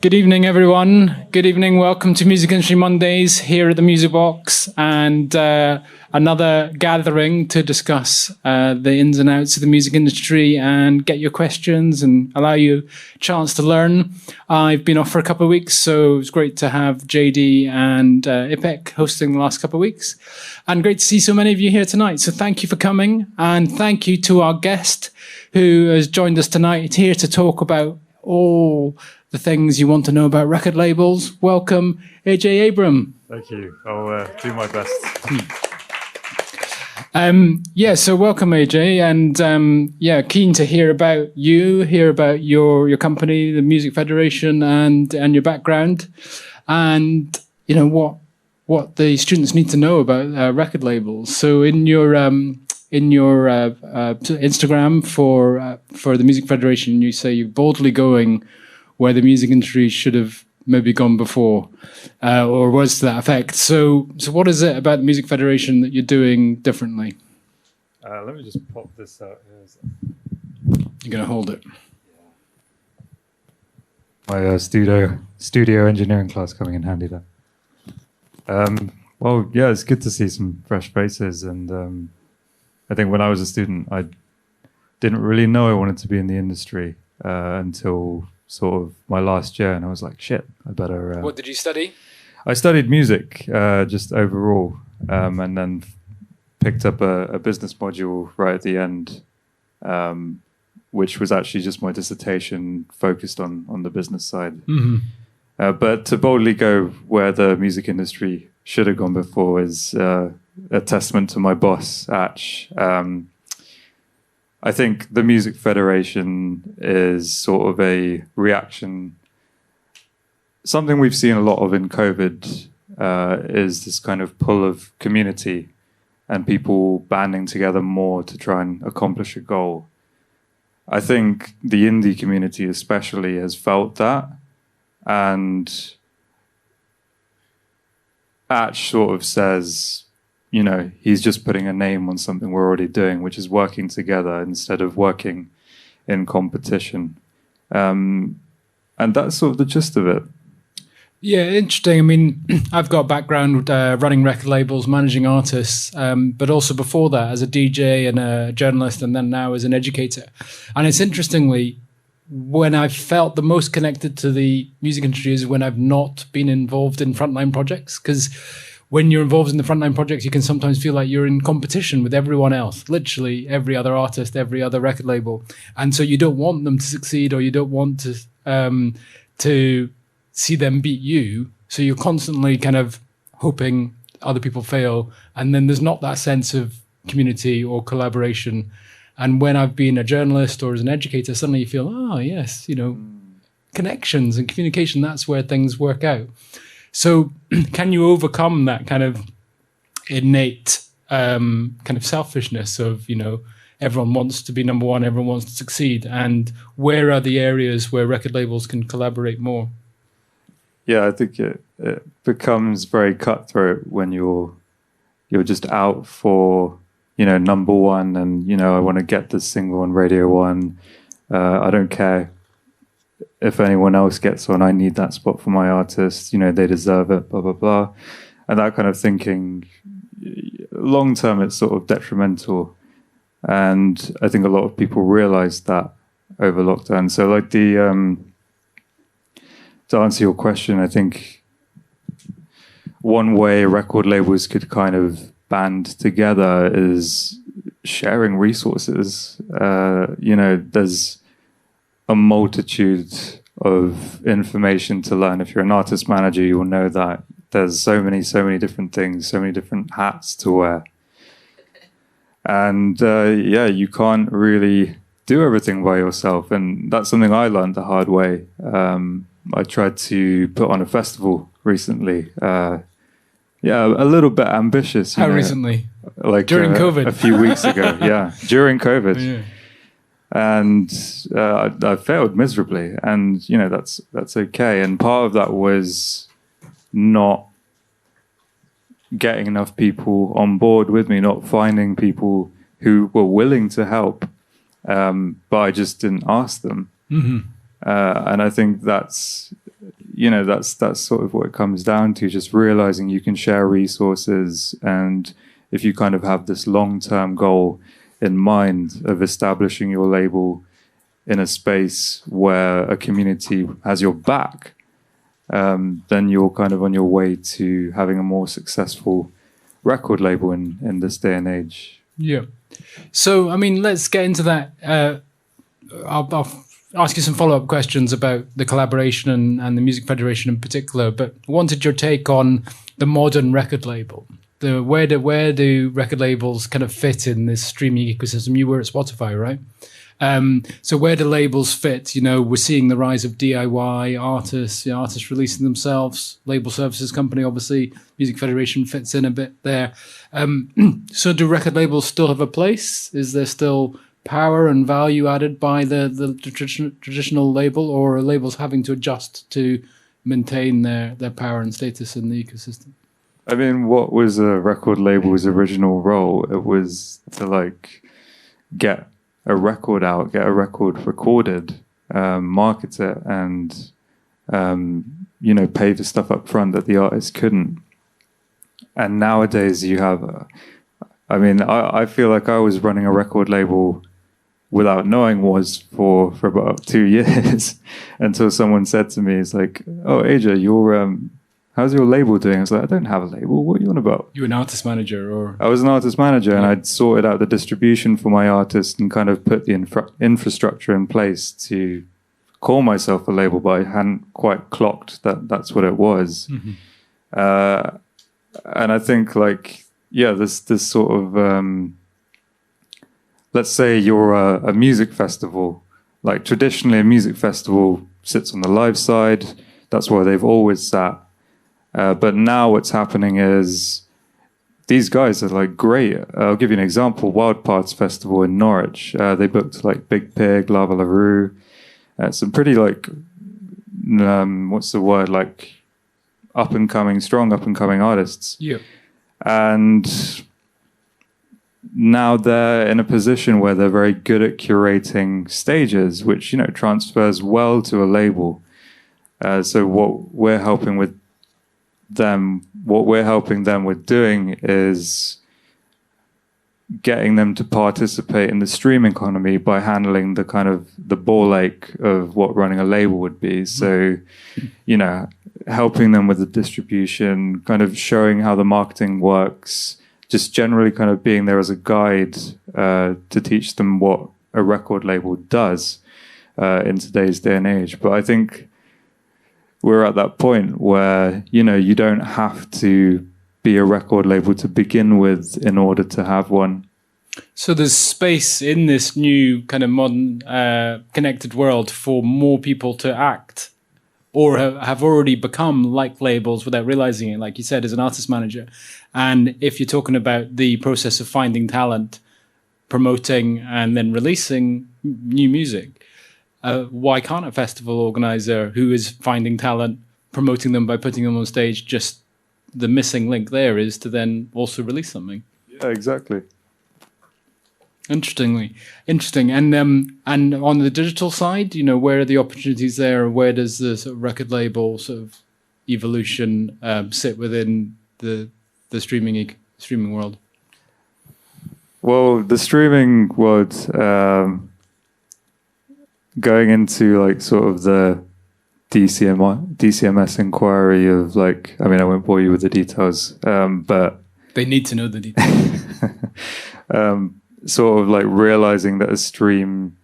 Good evening, everyone. Good evening. Welcome to Music Industry Mondays here at the Music Box, and another gathering to discuss the ins and outs of the music industry and get your questions and allow you a chance to learn. I've been off for a couple of weeks, so it's great to have JD and Ipek hosting the last couple of weeks. And great to see so many of you here tonight. So thank you for coming, and thank you to our guest who has joined us tonight here to talk about all the things you want to know about record labels. Welcome, AJ Abram. Thank you. I'll do my best. So welcome, AJ, and keen to hear about you, hear about your company, the Music Federation, and your background, and you know what the students need to know about record labels. So in your Instagram for the Music Federation, you say you're boldly going where the music industry should have maybe gone before, or was to that effect. So what is it about the Music Federation that you're doing differently? Let me just pop this out here. You're going to hold it. My studio engineering class coming in handy there. Well, yeah, it's good to see some fresh faces, and I think when I was a student, I didn't really know I wanted to be in the industry until sort of my last year, and I was like, shit, I better... What did you study? I studied music, just overall, and then picked up a business module right at the end, which was actually just my dissertation focused on the business side. Mm-hmm. But to boldly go where the music industry should have gone before is a testament to my boss, Atch. I think the Music Federation is sort of a reaction. Something we've seen a lot of in COVID is this kind of pull of community and people banding together more to try and accomplish a goal. I think the indie community especially has felt that, and Atch sort of says, you know, he's just putting a name on something we're already doing, which is working together instead of working in competition. And that's sort of the gist of it. Yeah, interesting. I mean, I've got a background running record labels, managing artists, but also before that as a DJ and a journalist, and then now as an educator. And it's interestingly, when I've felt the most connected to the music industry is when I've not been involved in frontline projects, because when you're involved in the frontline projects, you can sometimes feel like you're in competition with everyone else, literally every other artist, every other record label. And so you don't want them to succeed, or you don't want to see them beat you. So you're constantly kind of hoping other people fail. And then there's not that sense of community or collaboration. And when I've been a journalist or as an educator, suddenly you feel, oh, yes, you know, connections and communication, that's where things work out. So can you overcome that kind of innate kind of selfishness of, you know, everyone wants to be number one, everyone wants to succeed, and where are the areas where record labels can collaborate more? Yeah, I think it becomes very cutthroat when you're just out for, you know, number one, and, you know, I want to get this single on Radio 1. I don't care if anyone else gets on, I need that spot for my artist, you know, they deserve it, blah, blah, blah. And that kind of thinking, long term, it's sort of detrimental. And I think a lot of people realized that over lockdown. So like to answer your question, I think one way record labels could kind of band together is sharing resources. You know, there's a multitude of information to learn. If you're an artist manager, you will know that there's so many different things, so many different hats to wear. And you can't really do everything by yourself. And that's something I learned the hard way. I tried to put on a festival recently. A little bit ambitious. How recently? Like during COVID? A few weeks ago, yeah, during COVID. Yeah. And I failed miserably, and you know that's okay. And part of that was not getting enough people on board with me, not finding people who were willing to help, but I just didn't ask them. Mm-hmm. And I think that's that's sort of what it comes down to, just realizing you can share resources. And if you kind of have this long-term goal in mind of establishing your label in a space where a community has your back, then you're kind of on your way to having a more successful record label in this day and age. Yeah. So, I mean, let's get into that. I'll ask you some follow-up questions about the collaboration and the Music Federation in particular, but wanted your take on the modern record label. Where do record labels kind of fit in this streaming ecosystem? You were at Spotify, right? So where do labels fit? We're seeing the rise of DIY artists, artists releasing themselves, label services company, obviously, Music Federation fits in a bit there. So do record labels still have a place? Is there still power and value added by the traditional label, or are labels having to adjust to maintain their power and status in the ecosystem? I mean, what was a record label's original role? It was to get a record out, get a record recorded, market it, and pay for stuff up front that the artist couldn't. And nowadays you have, I feel like I was running a record label without knowing was for about 2 years until someone said to me, it's like, "Oh, AJ, how's your label doing?" I was like, "I don't have a label. What are you on about?" You an artist manager, or? I was an artist manager, and I'd sorted out the distribution for my artist and kind of put the infrastructure in place to call myself a label, but I hadn't quite clocked that that's what it was. Mm-hmm. And I think this sort of, let's say you're a music festival. Like traditionally a music festival sits on the live side. That's where they've always sat. But now what's happening is these guys are great. I'll give you an example. Wild Parts Festival in Norwich. They booked Big Pig, Lava LaRue, some pretty what's the word, strong up and coming artists. Yeah. And now they're in a position where they're very good at curating stages, which transfers well to a label. So what we're helping them with doing is getting them to participate in the stream economy by handling the kind of the ball ache of what running a label would be. So, helping them with the distribution, kind of showing how the marketing works, just generally kind of being there as a guide to teach them what a record label does in today's day and age. But I think we're at that point where, you don't have to be a record label to begin with in order to have one. So there's space in this new kind of modern connected world for more people to act or have already become like labels without realizing it, like you said, as an artist manager. And if you're talking about the process of finding talent, promoting and then releasing new music, why can't a festival organizer who is finding talent, promoting them by putting them on stage, just the missing link there is to then also release something? Yeah, exactly. Interesting. And on the digital side, where are the opportunities there? Where does the sort of record label sort of evolution sit within the streaming world? Well, the streaming world, going into sort of the DCMS inquiry of I won't bore you with the details, but they need to know the details. Sort of realizing that a stream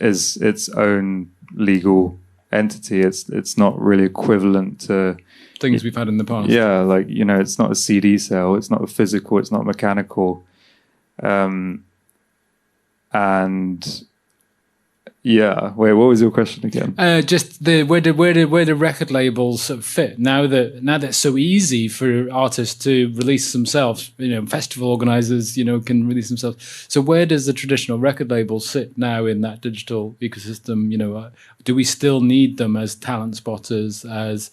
is its own legal entity. It's not really equivalent to things we've had in the past. Yeah, it's not a CD sale. It's not a physical. It's not mechanical. And yeah, wait, what was your question again? Just where the record labels sort of fit now that it's so easy for artists to release themselves. Festival organizers, can release themselves. So where does the traditional record label sit now in that digital ecosystem? Do we still need them as talent spotters, as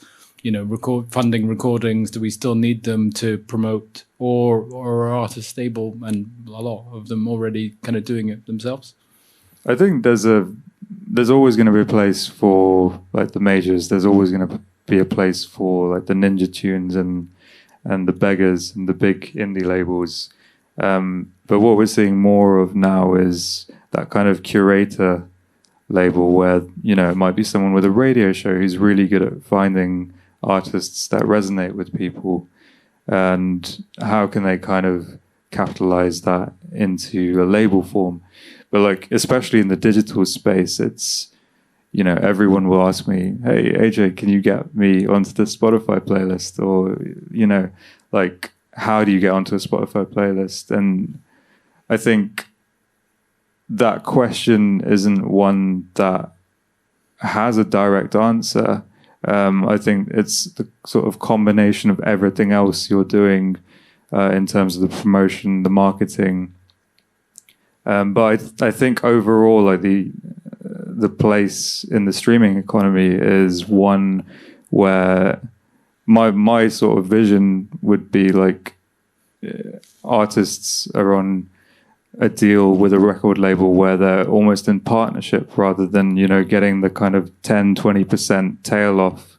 funding recordings? Do we still need them to promote, or are artists stable and a lot of them already kind of doing it themselves? I think there's always going to be a place for the majors. There's always going to be a place for like the Ninja Tunes and the Beggars and the big indie labels. But what we're seeing more of now is that kind of curator label where, you know, it might be someone with a radio show who's really good at finding artists that resonate with people, and how can they kind of capitalize that into a label form. But like, especially in the digital space, it's, you know, everyone will ask me, hey, AJ, can you get me onto the Spotify playlist? Or, you know, like, how do you get onto a Spotify playlist? And I think that question isn't one that has a direct answer. I think it's the sort of combination of everything else you're doing in terms of the promotion, the marketing. But I think overall, like the place in the streaming economy is one where my sort of vision would be like artists are on a deal with a record label where they're almost in partnership rather than, you know, getting the kind of 10-20% tail off,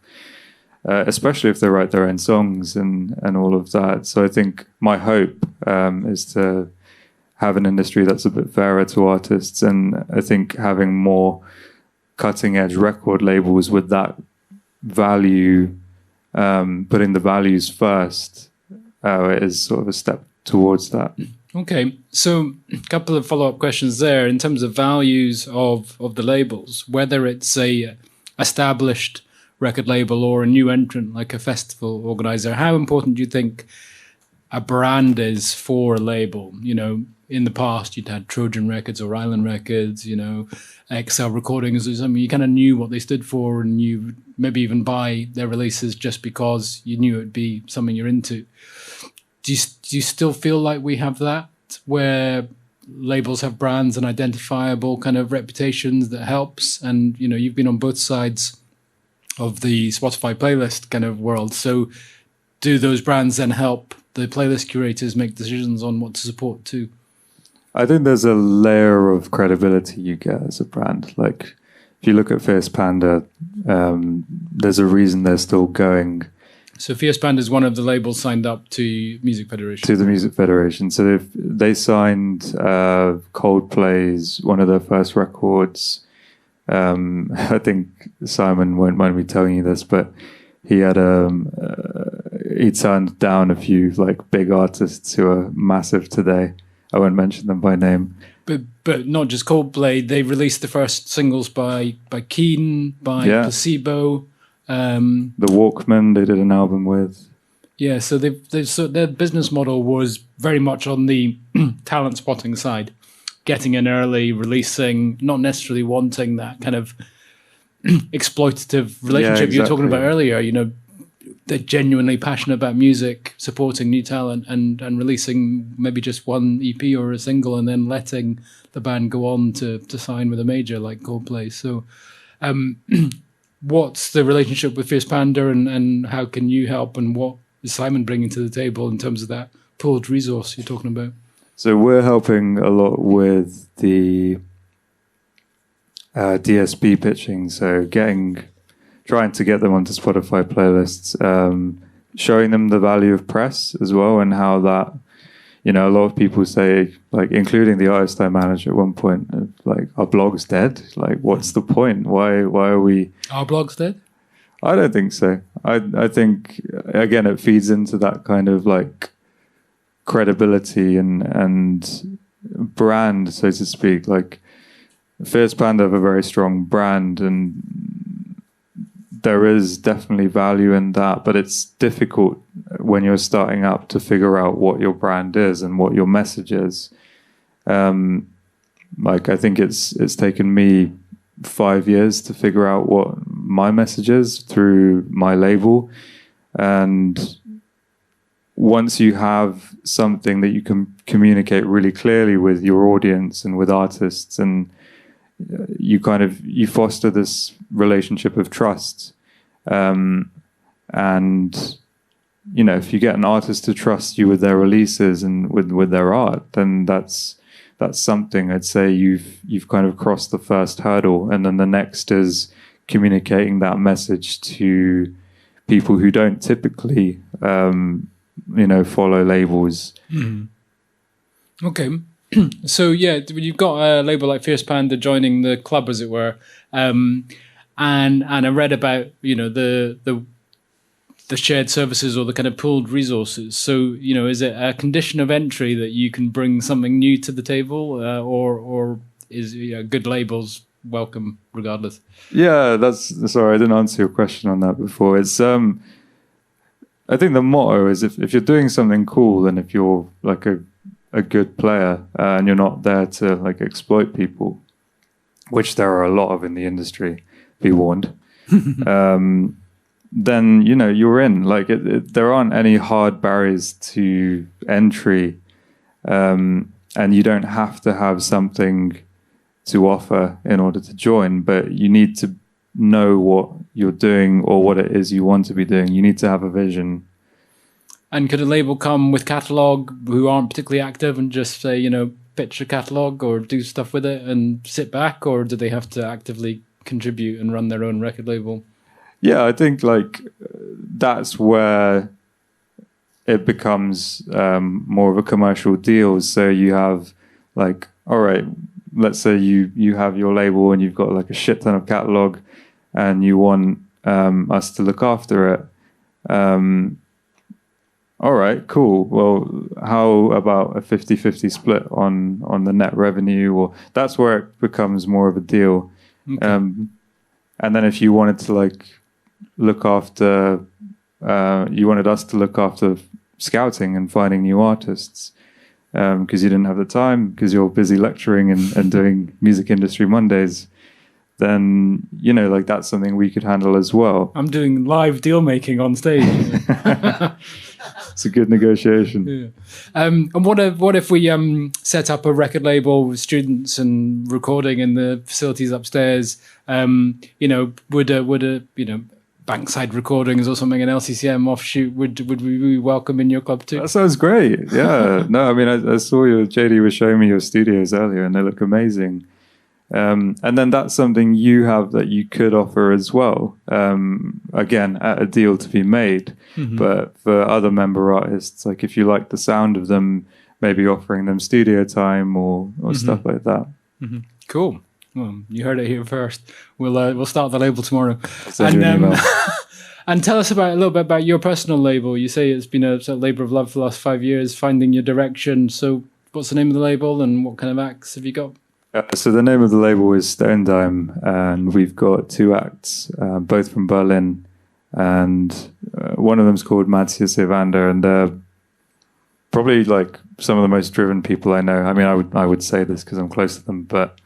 especially if they write their own songs and all of that. So I think my hope is to have an industry that's a bit fairer to artists, and I think having more cutting edge record labels with that value, putting the values first, is sort of a step towards that. Okay, so a couple of follow-up questions there in terms of values of the labels, whether it's a established record label or a new entrant like a festival organizer. How important do you think a brand is for a label? You know, in the past you'd had Trojan Records or Island Records, you know, XL Recordings or something. You kind of knew what they stood for, and you maybe even buy their releases just because you knew it would be something you're into. Do you still feel like we have that, where labels have brands and identifiable kind of reputations that helps? And, you know, you've been on both sides of the Spotify playlist kind of world. So do those brands then help the playlist curators make decisions on what to support too? I think there's a layer of credibility you get as a brand. Like, if you look at Fierce Panda, there's a reason they're still going. So Fierce Panda is one of the labels signed up to Music Federation. To the Music Federation. So they signed Coldplay's one of their first records. I think Simon won't mind me telling you this, but he had he turned down a few like big artists who are massive today. I won't mention them by name. But not just Coldplay. They released the first singles by Keen, by Placebo. The Walkmen they did an album with. Yeah, so so their business model was very much on the talent spotting side, getting in early, releasing, not necessarily wanting that kind of exploitative relationship you were talking about earlier. You know, they're genuinely passionate about music, supporting new talent, and releasing maybe just one EP or a single, and then letting the band go on to sign with a major like Coldplay. So what's the relationship with Fierce Panda, and how can you help, and what is Simon bringing to the table in terms of that pooled resource you're talking about? So we're helping a lot with the DSP pitching, so trying to get them onto Spotify playlists, showing them the value of press as well, and how that, you know, a lot of people say, like, including the artist I managed at one point, like, our blog's dead. Like, what's the point? Why are we... Our blog's dead? I don't think so. I think, again, it feeds into that kind of, like, credibility and brand, so to speak. Like, Fierce Panda have a very strong brand, and there is definitely value in that, but it's difficult when you're starting up to figure out what your brand is and what your message is. Like, I think it's taken me 5 years to figure out what my message is through my label. And once you have something that you can communicate really clearly with your audience and with artists, and you foster this relationship of trust. And, you know, if you get an artist to trust you with their releases and with their art, then that's something. I'd say you've kind of crossed the first hurdle, and then the next is communicating that message to people who don't typically, follow labels. Okay. So yeah, you've got a label like Fierce Panda joining the club, as it were, and I read about the shared services or the kind of pooled resources. So is it a condition of entry that you can bring something new to the table, or is good labels welcome regardless? Yeah, sorry, I didn't answer your question on that before. It's I think the motto is if you're doing something cool and if you're like a good player and you're not there to like exploit people, which there are a lot of in the industry, be warned, then you're in. Like there aren't any hard barriers to entry, and you don't have to have something to offer in order to join, but you need to know what you're doing or what it is you want to be doing. You need to have a vision. And could a label come with catalog who aren't particularly active and just say, pitch a catalog or do stuff with it and sit back, or do they have to actively contribute and run their own record label? Yeah, I think like that's where it becomes more of a commercial deal. So you have like, all right, let's say you have your label and you've got like a shit ton of catalog and you want us to look after it. All right, cool. Well, how about a 50-50 split on the net revenue? Or that's where it becomes more of a deal. Okay. And then if you wanted to like look after, you wanted us to look after scouting and finding new artists, because you didn't have the time because you're busy lecturing and doing Music Industry Mondays, then like that's something we could handle as well. I'm doing live deal making on stage. It's a good negotiation. Yeah. And what if we set up a record label with students and recording in the facilities upstairs? Would a Bankside Recordings or something, an LCCM offshoot, would we be welcome in your club too? That sounds great. Yeah. No, I mean, I saw JD was showing me your studios earlier and they look amazing. And then that's something you have that you could offer as well. Again, at a deal to be made. Mm-hmm. But for other member artists, like if you like the sound of them, maybe offering them studio time or mm-hmm. stuff like that. Mm-hmm. Cool. Well, you heard it here first. We'll start the label tomorrow. And tell us a little bit about your personal label. You say it's been a sort of labor of love for the last 5 years, finding your direction. So what's the name of the label and what kind of acts have you got? So the name of the label is Stone Dime, and we've got 2 acts, both from Berlin, and one of them's called Matthias Evander, and they're probably like some of the most driven people I know. I mean, I would say this because I'm close to them, but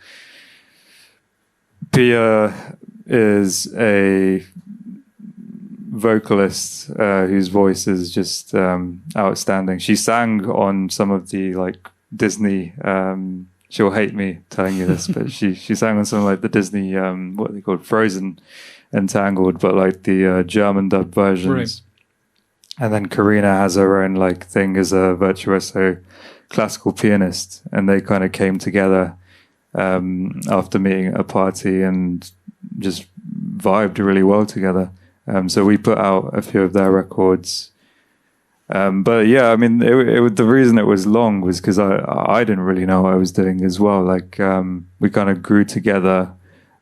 Pia is a vocalist whose voice is just outstanding. She sang on some of the like Disney. She'll hate me telling you this, but she sang on some like the Disney what are they called, Frozen and Tangled, but like the German dub versions. Right. And then Karina has her own like thing as a virtuoso classical pianist, and they kind of came together after meeting at a party and just vibed really well together. So we put out a few of their records. But yeah, I mean, the reason it was long was because I didn't really know what I was doing as well. Like we kind of grew together.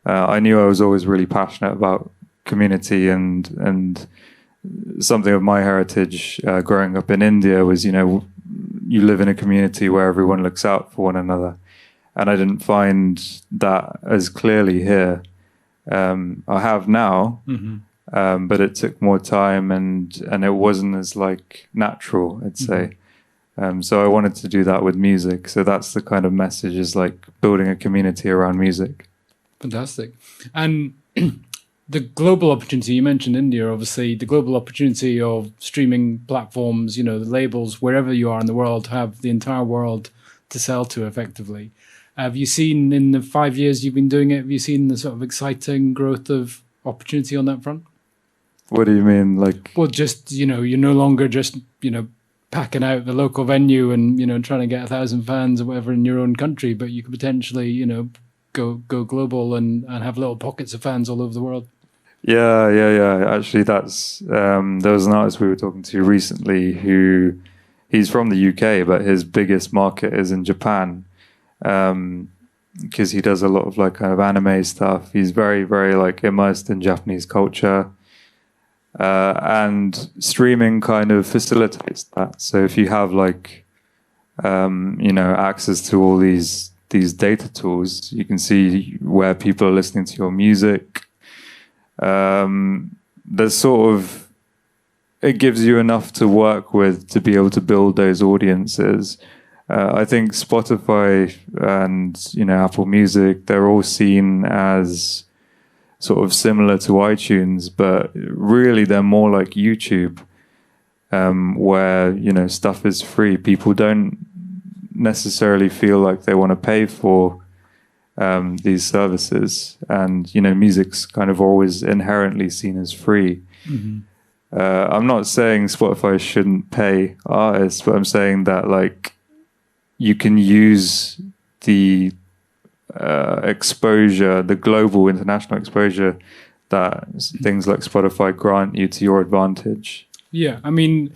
I knew I was always really passionate about community and something of my heritage growing up in India was, you live in a community where everyone looks out for one another. And I didn't find that as clearly here. I have now. Mm-hmm. But it took more time and it wasn't as like natural, I'd say. Mm-hmm. So I wanted to do that with music. So that's the kind of message, is like building a community around music. Fantastic. And the global opportunity, you mentioned India, obviously, the global opportunity of streaming platforms, the labels, wherever you are in the world, have the entire world to sell to effectively. Have you seen in the 5 years you've been doing it, have you seen the sort of exciting growth of opportunity on that front? What do you mean? Like, well, just, you're no longer just, packing out the local venue and, trying to get 1,000 fans or whatever in your own country, but you could potentially, go global and have little pockets of fans all over the world. Yeah. Actually, that's there was an artist we were talking to recently who he's from the UK, but his biggest market is in Japan because he does a lot of like kind of anime stuff. He's very, very like immersed in Japanese culture, and streaming kind of facilitates that. So if you have like access to all these data tools, you can see where people are listening to your music. There's sort of, it gives you enough to work with to be able to build those audiences. I think Spotify and Apple Music, they're all seen as sort of similar to iTunes, but really they're more like YouTube, where stuff is free. People don't necessarily feel like they want to pay for these services, and music's kind of always inherently seen as free. Mm-hmm. I'm not saying Spotify shouldn't pay artists, but I'm saying that like you can use the exposure, the global international exposure that things like Spotify grant you to your advantage. Yeah, I mean,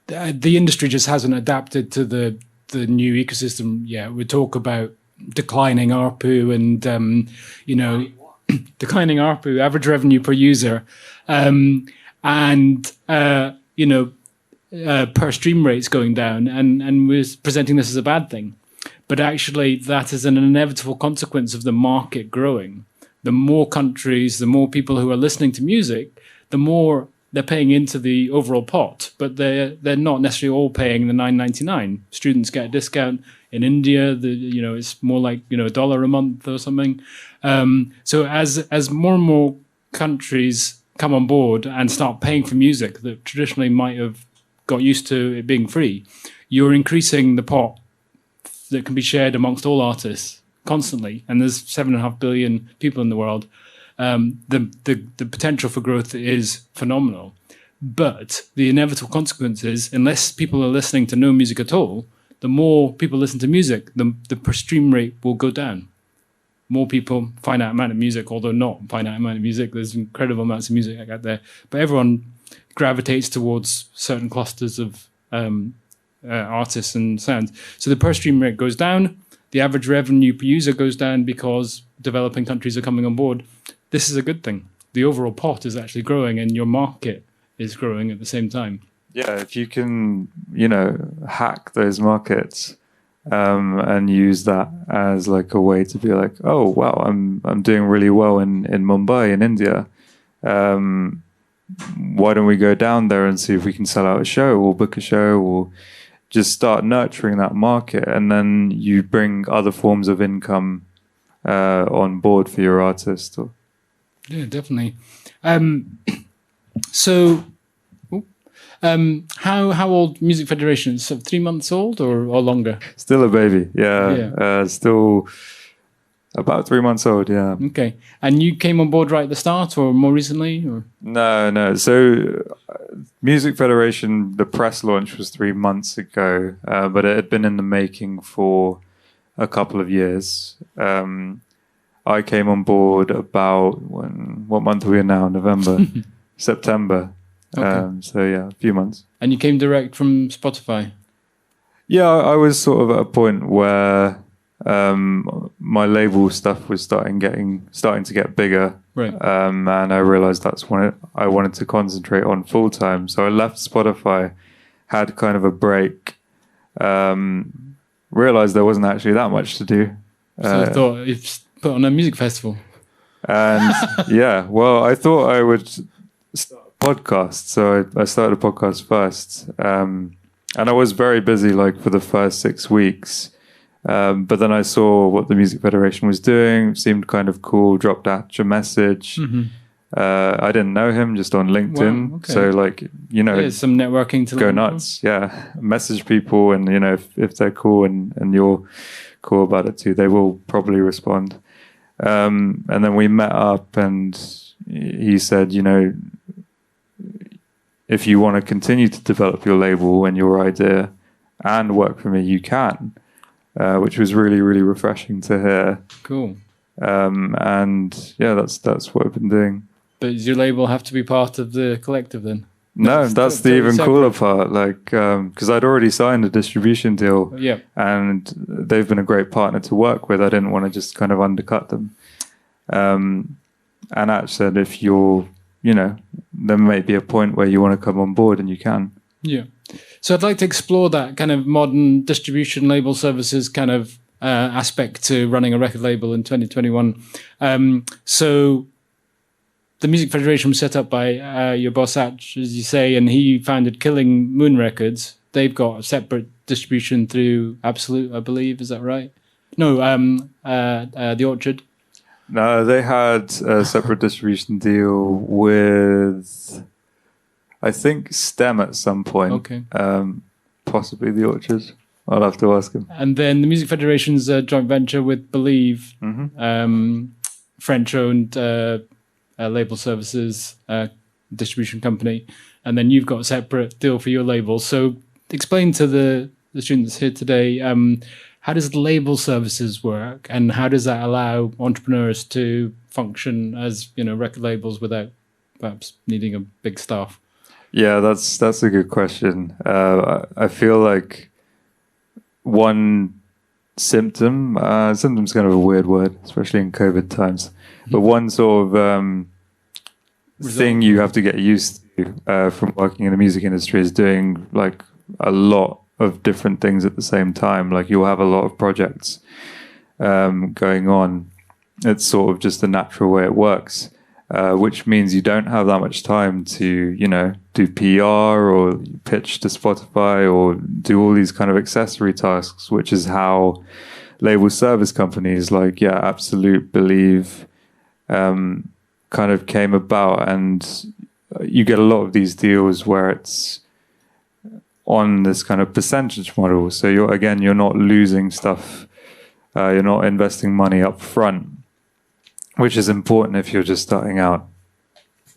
the industry just hasn't adapted to the new ecosystem yet. We talk about declining ARPU and declining ARPU, average revenue per user, per stream rates going down, and we're presenting this as a bad thing. But actually, that is an inevitable consequence of the market growing. The more countries, the more people who are listening to music, the more they're paying into the overall pot. But they're not necessarily all paying the $9.99. Students get a discount. In India, it's more like $1 a month or something. So as more and more countries come on board and start paying for music that traditionally might have got used to it being free, you're increasing the pot that can be shared amongst all artists constantly. And there's 7.5 billion people in the world. The potential for growth is phenomenal. But the inevitable consequence is, unless people are listening to no music at all, the more people listen to music, the per stream rate will go down. More people, finite amount of music, although not finite amount of music. There's incredible amounts of music out there. But everyone gravitates towards certain clusters of artists and sounds. So the per stream rate goes down. The average revenue per user goes down because developing countries are coming on board. This is a good thing. The overall pot is actually growing and your market is growing at the same time. Yeah, if you can, hack those markets and use that as like a way to be like, oh wow, I'm doing really well in Mumbai in India. Why don't we go down there and see if we can sell out a show or book a show or just start nurturing that market, and then you bring other forms of income on board for your artist. Yeah, definitely. How old Music Federation? So 3 months old or longer? Still a baby, yeah. Still about 3 months old, yeah. Okay. And you came on board right at the start or more recently? Or? No. So Music Federation, the press launch was 3 months ago, but it had been in the making for a couple of years. I came on board about, what month are we in now? November, September. Okay. So yeah, a few months. And you came direct from Spotify? Yeah, I was sort of at a point where my label stuff was starting to get bigger, right? And I realized that's what I wanted to concentrate on full time. So I left Spotify, had kind of a break, realized there wasn't actually that much to do. So I thought you'd put on a music festival. And yeah, well, I thought I would start a podcast. So I started a podcast first. And I was very busy like for the first 6 weeks. But then I saw what the Music Federation was doing, seemed kind of cool, dropped out a message. Mm-hmm. I didn't know him, just on LinkedIn. Wow, okay. So like, there's some networking to go nuts. Yeah. Message people, and if they're cool and you're cool about it too, they will probably respond. And then we met up and he said, if you want to continue to develop your label and your idea and work for me, you can. Which was really, really refreshing to hear. Cool. And yeah, that's what I've been doing. But does your label have to be part of the collective then? No, that's the even cooler part. Like, because I'd already signed a distribution deal, Yeah. and they've been a great partner to work with. I didn't want to just kind of undercut them. And Ash said, if you're, there may be a point where you want to come on board, and you can. Yeah. So I'd like to explore that kind of modern distribution label services kind of aspect to running a record label in 2021. So the Music Federation was set up by your boss, Atch, as you say, and he founded Killing Moon Records. They've got a separate distribution through Absolute, I believe. Is that right? No, The Orchard. No, they had a separate distribution deal with, I think, STEM at some point. Okay. Possibly The Orchard. I'll have to ask him. And then the Music Federation's a joint venture with Believe, French-owned label services distribution company. And then you've got a separate deal for your label. So explain to the students here today, how does label services work, and how does that allow entrepreneurs to function as record labels without perhaps needing a big staff? Yeah, that's a good question. I feel like one symptom's kind of a weird word, especially in COVID times, but one sort of thing you have to get used to from working in the music industry is doing like a lot of different things at the same time. Like you'll have a lot of projects going on. It's sort of just the natural way it works, which means you don't have that much time to, do PR or pitch to Spotify or do all these kind of accessory tasks, which is how label service companies like, Absolute, Believe, kind of came about. And you get a lot of these deals where it's on this kind of percentage model. So you're not losing stuff. You're not investing money up front, which is important if you're just starting out.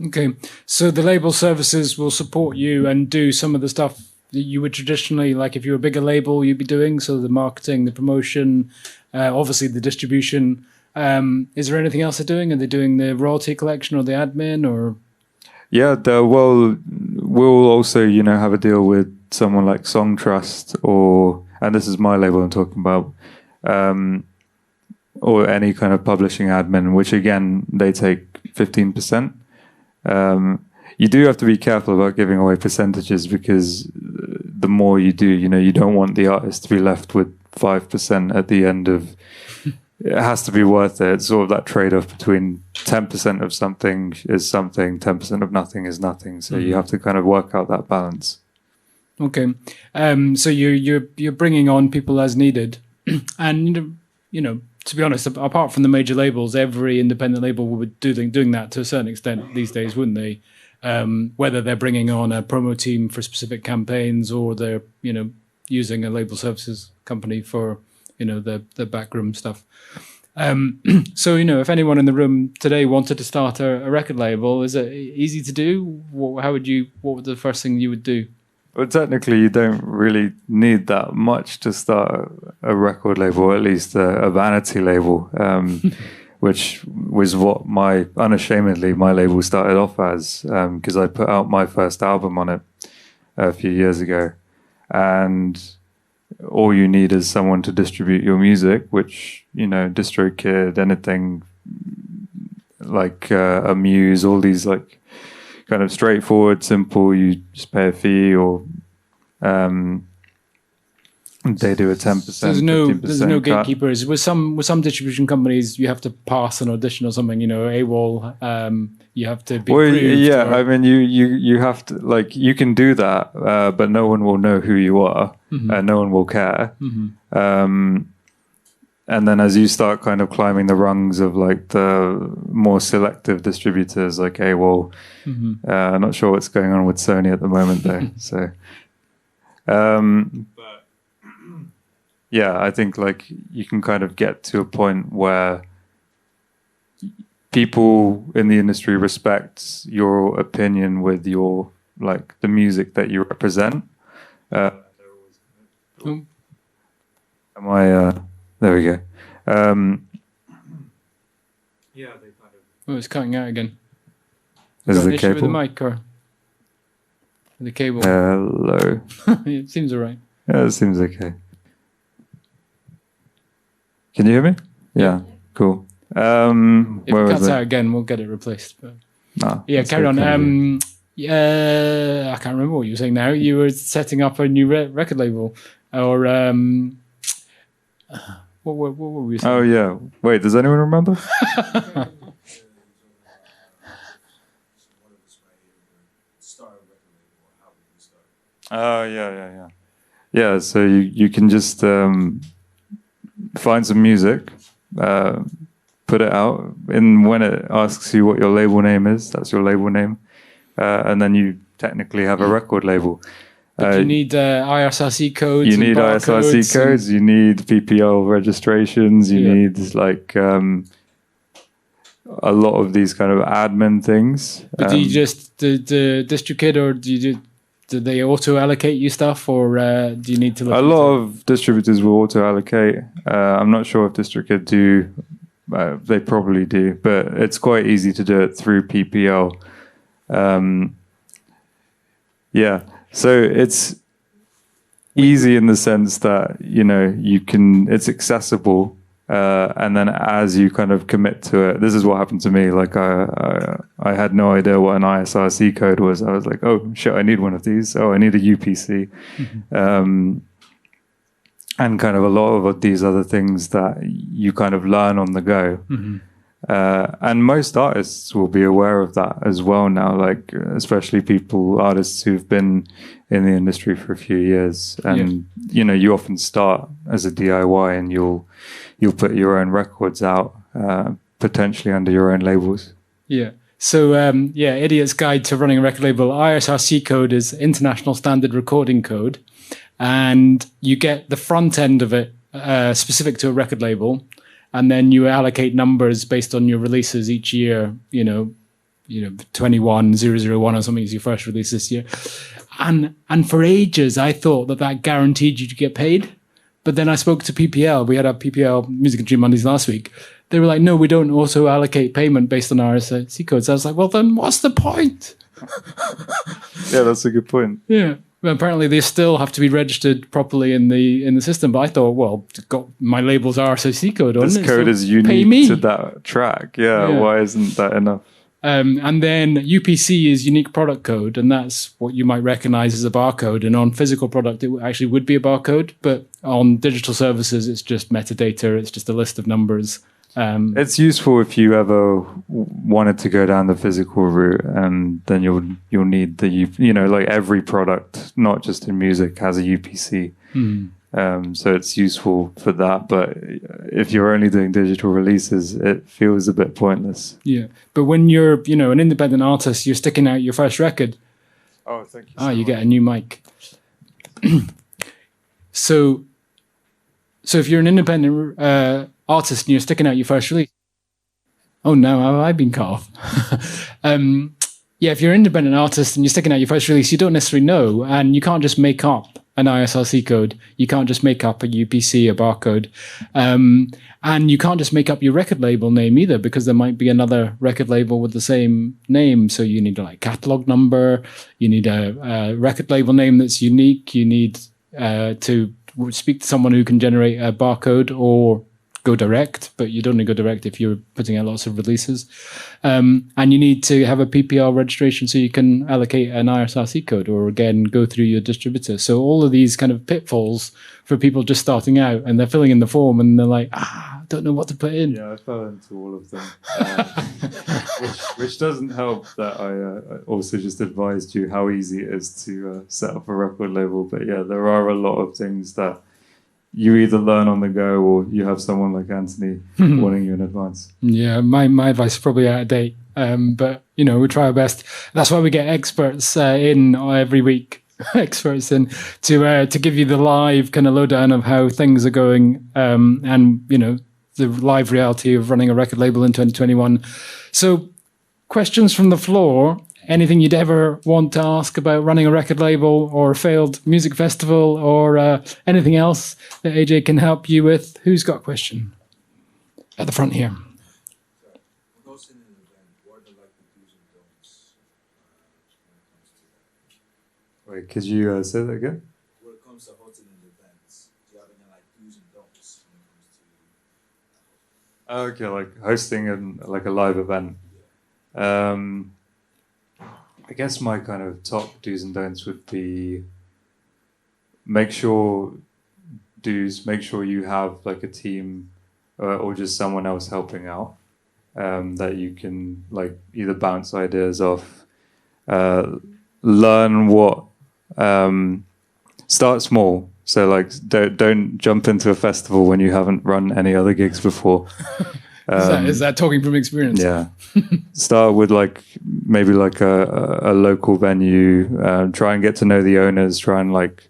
Okay. So the label services will support you and do some of the stuff that you would traditionally, like if you're a bigger label, you'd be doing. So the marketing, the promotion, obviously the distribution. Is there anything else they're doing? Are they doing the royalty collection or the admin or? Yeah, we'll also, have a deal with someone like Song Trust and this is my label I'm talking about, or any kind of publishing admin, which again, they take 15%. You do have to be careful about giving away percentages because the more you do, you don't want the artist to be left with 5% at the end of. It has to be worth it. It's sort of that trade-off between 10% of something is something, 10% of nothing is nothing. So you have to kind of work out that balance. Okay. So you're bringing on people as needed, and to be honest, apart from the major labels, every independent label would be doing that to a certain extent these days, wouldn't they? Whether they're bringing on a promo team for specific campaigns or they're using a label services company for the backroom stuff. So if anyone in the room today wanted to start a record label, is it easy to do? What would the first thing you would do? Well, technically, you don't really need that much to start a record label, or at least a vanity label, which was what unashamedly my label started off as, because I put out my first album on it a few years ago. And all you need is someone to distribute your music, which, DistroKid, anything like a Muse, all these like kind of straightforward, simple, you just pay a fee or they do a 10%. So there's no gatekeepers. With some distribution companies, you have to pass an audition or something. AWOL. You have to be. Well, yeah. I mean, you have to you can do that, but no one will know who you are, and no one will care. And then as you start kind of climbing the rungs of like the more selective distributors, like AWOL, I'm not sure what's going on with Sony at the moment, though. So. Yeah, I think you can kind of get to a point where people in the industry respect your opinion with your the music that you represent. Am I? There we go. Yeah, they kind of. Oh, it's cutting out again. Is Got an the issue with the cable? mic or the cable? Hello. It seems all right. Yeah, it seems okay. Can you hear me? Yeah. Cool. If Where it was cuts it? out again, we'll get it replaced. But No, yeah, it's carry on. okay. Yeah, I can't remember what you were saying now. You were setting up a new record label, or what were we saying? Oh yeah. Wait, does anyone remember? Oh yeah. Yeah, so you can just find some music, put it out, and when it asks you what your label name is, that's your label name, and then you technically have a record label. But you need ISRC codes. You and need ISRC barcodes codes, you need PPL registrations, you Yeah. need like a lot of these kind of admin things. But do you just the DistroKid, or do they auto allocate you stuff, or do you need to look A lot of distributors will auto allocate. I'm not sure if DistroKid do. They probably do, but it's quite easy to do it through PPL. Yeah, so it's easy in the sense that you can. It's accessible, and then as you kind of commit to it, this is what happened to me. Like I had no idea what an ISRC code was. I was like, oh shit, I need one of these. Oh, I need a UPC. And kind of a lot of these other things that you kind of learn on the go. And most artists will be aware of that as well now, like especially artists who've been in the industry for a few years. And, you often start as a DIY and you'll put your own records out, potentially under your own labels. Yeah. So, Idiot's Guide to Running a Record Label, ISRC code is International Standard Recording Code. And you get the front end of it specific to a record label, and then you allocate numbers based on your releases each year. 21001 or something is your first release this year. And for ages, I thought that guaranteed you to get paid. But then I spoke to PPL. We had our PPL Music and Dream Mondays last week. They were like, no, we don't auto allocate payment based on RSC codes. I was like, well, then what's the point? Yeah, that's a good point. Yeah. Well, apparently they still have to be registered properly in the system. But I thought, well, my label's RSC code on it. This code so is pay me. unique to that track. Yeah, why isn't that enough? And then UPC is unique product code, and that's what you might recognize as a barcode. And on physical product, it actually would be a barcode, but on digital services, it's just metadata. It's just a list of numbers. It's useful if you ever wanted to go down the physical route, and then you'll need like every product, not just in music, has a UPC. So it's useful for that. But if you're only doing digital releases, it feels a bit pointless. Yeah. But when you're, an independent artist, you're sticking out your first record. Oh, thank you. You get a new mic. So if you're an independent artist and you're sticking out your first release. Oh no, I've been cut off. If you're an independent artist and you're sticking out your first release, you don't necessarily know, and you can't just make up an ISRC code. You can't just make up a UPC, a barcode. And you can't just make up your record label name either, because there might be another record label with the same name. So you need a catalog number. You need a record label name that's unique. You need to speak to someone who can generate a barcode, or go direct, but you'd only go direct if you're putting out lots of releases. And you need to have a PPL registration so you can allocate an ISRC code, or again, go through your distributor. So all of these kind of pitfalls for people just starting out, and they're filling in the form and they're like, don't know what to put in. Yeah, I fell into all of them, which doesn't help that I also just advised you how easy it is to set up a record label. But yeah, there are a lot of things that you either learn on the go, or you have someone like Anthony warning you in advance. Yeah, my advice is probably out of date, but we try our best. That's why we get experts in every week, experts in to give you the live kind of lowdown of how things are going, and the live reality of running a record label in 2021. So, questions from the floor. Anything you'd ever want to ask about running a record label, or a failed music festival, or anything else that AJ can help you with? Who's got a question? At the front here. Wait, could you say that again? When it comes to hosting events, do you have any like do's and don'ts when it comes to? Okay, like hosting like a live event. I guess my kind of top do's and don'ts would be make sure you have like a team or just someone else helping out that you can like either bounce ideas off, learn what, start small. So like don't jump into a festival when you haven't run any other gigs before. Is that talking from experience? Yeah. Start with like maybe like a local venue, try and get to know the owners, try and like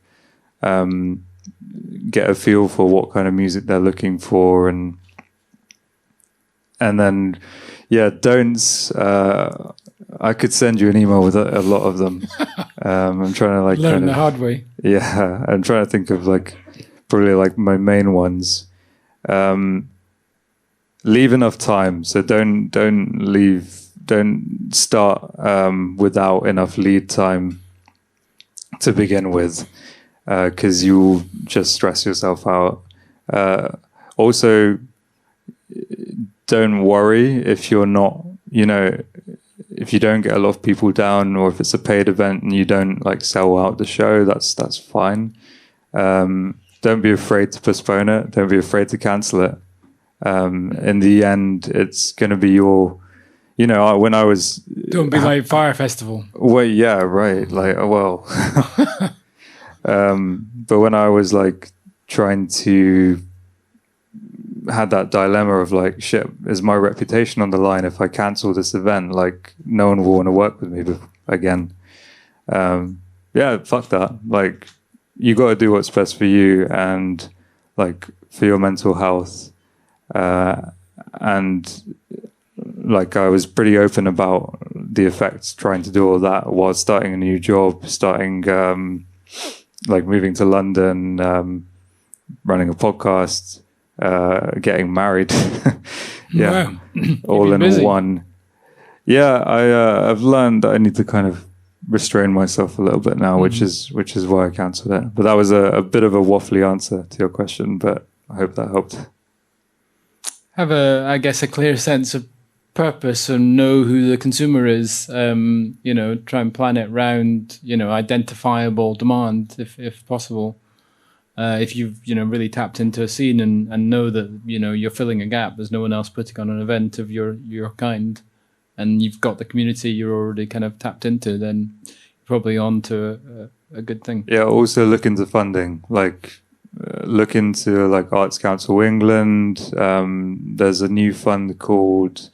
get a feel for what kind of music they're looking for, and then don'ts. I could send you an email with a lot of them. I'm trying to like learn the hard way. Yeah, I'm trying to think of like probably like my main ones. Leave enough time. So don't start without enough lead time to begin with, because you'll just stress yourself out. Also, don't worry if you're not, if you don't get a lot of people down, or if it's a paid event and you don't like sell out the show, that's fine. Don't be afraid to postpone it. Don't be afraid to cancel it. In the end, it's going to be your, when I was... Don't be like Fire Festival. Well, yeah, right. Like, well... but when I was like trying to... had that dilemma of like, shit, is my reputation on the line if I cancel this event? Like, no one will want to work with me again. Fuck that. Like, you got to do what's best for you and like for your mental health. And like I was pretty open about the effects trying to do all that while starting a new job, starting like moving to London, running a podcast, getting married. Wow. All in busy. one. Yeah, I've learned that I need to kind of restrain myself a little bit now, which is why I cancelled it. But that was a bit of a waffly answer to your question, but I hope that helped. Have a clear sense of purpose and know who the consumer is. Try and plan it around, identifiable demand if possible. If you've, really tapped into a scene and know that, you're filling a gap, there's no one else putting on an event of your kind, and you've got the community you're already kind of tapped into, then you're probably on to a good thing. Yeah, also look into funding, like look into like Arts Council England. There's a new fund called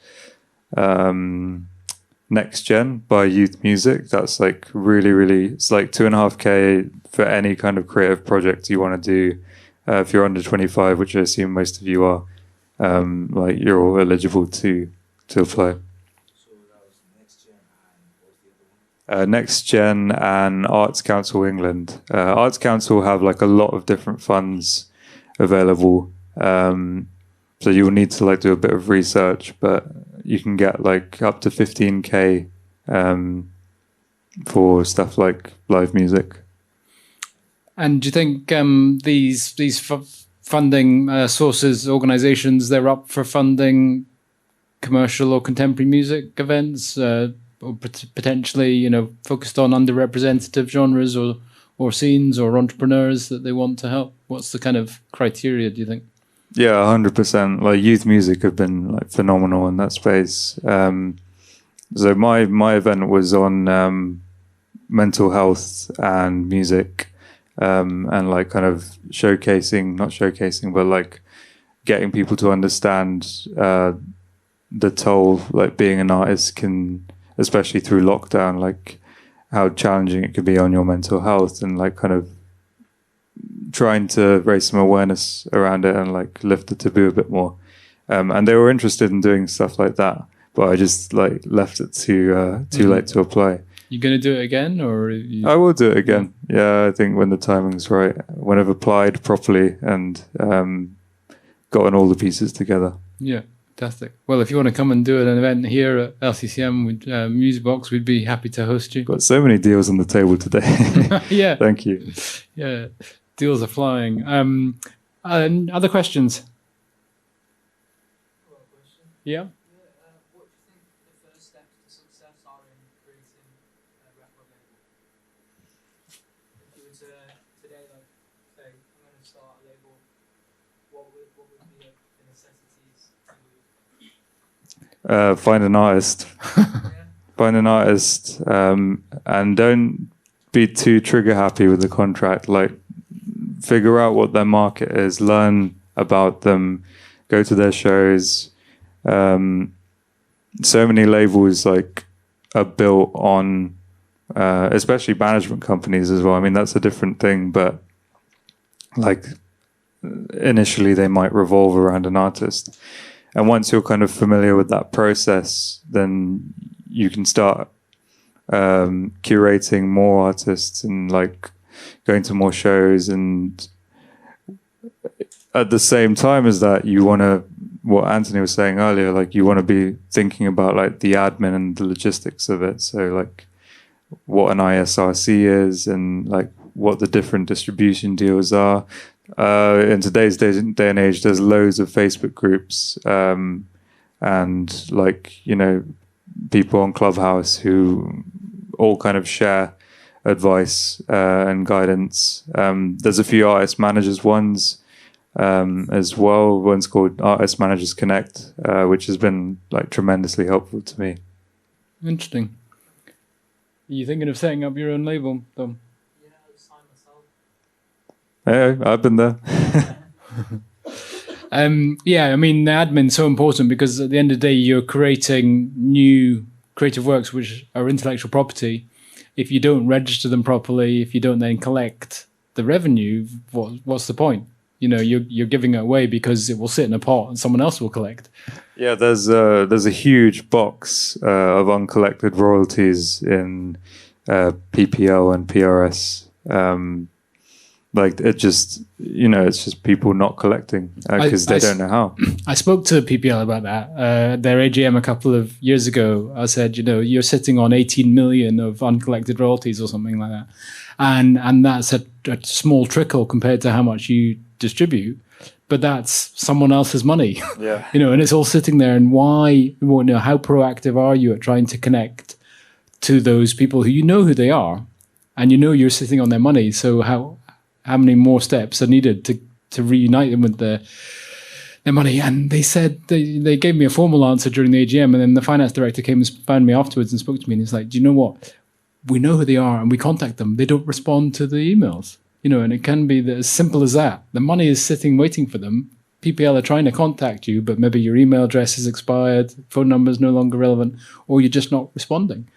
Next Gen by Youth Music. That's like really, it's like $2.5K for any kind of creative project you want to do. If you're under 25, which I assume most of you are, like you're all eligible to apply. Next Gen and Arts Council England. Arts Council have like a lot of different funds available, so you'll need to like do a bit of research, but you can get like up to 15K for stuff like live music. And do you think these funding sources, organizations, they're up for funding commercial or contemporary music events? Or potentially, focused on underrepresented genres or scenes or entrepreneurs that they want to help? What's the kind of criteria, do you think? Yeah, 100%. Like youth music have been like phenomenal in that space. So my event was on mental health and music, and like kind of not showcasing, but like getting people to understand the toll like being an artist can, especially through lockdown, like how challenging it could be on your mental health, and like kind of trying to raise some awareness around it and like lift the taboo a bit more. And they were interested in doing stuff like that, but I just like left it too late to apply. You going to do it again, or? I will do it again. Yeah, I think when the timing's right, when I've applied properly and gotten all the pieces together. Yeah. Fantastic. Well, if you want to come and do an event here at LCCM with Music Box, we'd be happy to host you. Got so many deals on the table today. Yeah. Thank you. Yeah. Deals are flying. Other questions? Yeah. What do you think the first steps to success are in creating a record label? If you were to today, like, say, I'm going to start a label, what would be the necessities to Find an artist. Find an artist, and don't be too trigger happy with the contract. Like, figure out what their market is, learn about them, go to their shows. So many labels like are built on, especially management companies as well. I mean, that's a different thing, but like initially they might revolve around an artist. And once you're kind of familiar with that process, then you can start curating more artists and like going to more shows. And at the same time as that, you want to, what Anthony was saying earlier, like you want to be thinking about like the admin and the logistics of it. So like what an ISRC is and like what the different distribution deals are. In today's day and age, there's loads of Facebook groups and like, you know, people on Clubhouse who all kind of share advice and guidance. There's a few artist managers ones as well. One's called Artist Managers Connect, which has been like tremendously helpful to me. Interesting. Are you thinking of setting up your own label, Tom? Yeah, I'll sign myself. Yeah, I've been there. Yeah, I mean, the admin's so important because at the end of the day, you're creating new creative works which are intellectual property. If you don't register them properly, if you don't then collect the revenue, what's the point? You know, you're giving it away because it will sit in a pot and someone else will collect. Yeah, there's a huge box of uncollected royalties in PPL and PRS. Like it just, you know, it's just people not collecting because they don't know how. I spoke to PPL about that. Their AGM a couple of years ago. I said, you know, you're sitting on 18 million of uncollected royalties or something like that, and that's a small trickle compared to how much you distribute. But that's someone else's money. Yeah. You know, and it's all sitting there. And why? You know, how proactive are you at trying to connect to those people who you know who they are, and you know you're sitting on their money? So how many more steps are needed to reunite them with their money? And they said they gave me a formal answer during the AGM, and then the finance director came and found me afterwards and spoke to me, and he's like, do you know what? We know who they are and we contact them. They don't respond to the emails. You know, and it can be as simple as that. The money is sitting waiting for them. PPL are trying to contact you, but maybe your email address is expired, phone number is no longer relevant, or you're just not responding.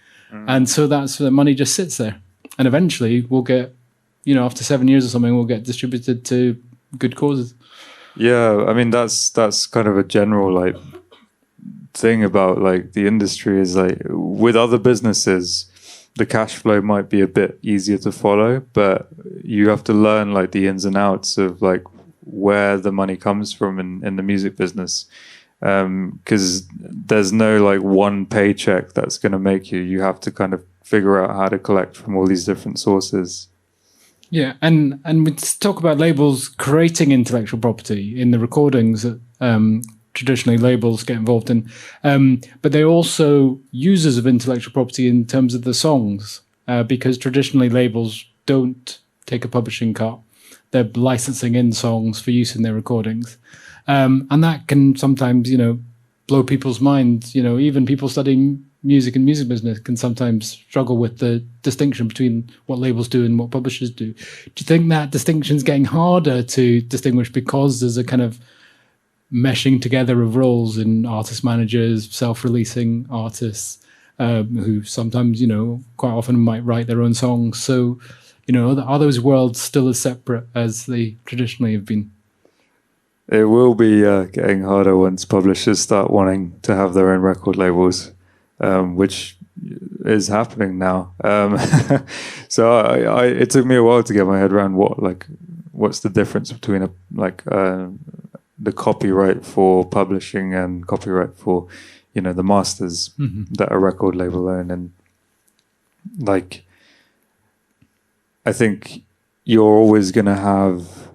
And so that's the money just sits there. And eventually we'll get, you know, after 7 years or something, we'll get distributed to good causes. Yeah, I mean that's kind of a general like thing about like the industry is like with other businesses, the cash flow might be a bit easier to follow, but you have to learn like the ins and outs of like where the money comes from in the music business. Because there's no like one paycheck that's going to make you. You have to kind of figure out how to collect from all these different sources. Yeah, and we talk about labels creating intellectual property in the recordings that traditionally labels get involved in, but they're also users of intellectual property in terms of the songs, because traditionally labels don't take a publishing cut. They're licensing in songs for use in their recordings, and that can sometimes, you know, blow people's minds. You know, even people studying music and music business can sometimes struggle with the distinction between what labels do and what publishers do. Do you think that distinction is getting harder to distinguish because there's a kind of meshing together of roles in artist managers, self-releasing artists, who sometimes, you know, quite often might write their own songs? So, you know, are those worlds still as separate as they traditionally have been? It will be getting harder once publishers start wanting to have their own record labels. Which is happening now. So it took me a while to get my head around what's the difference between the copyright for publishing and copyright for, the masters that a record label own. And like, I think you're always going to have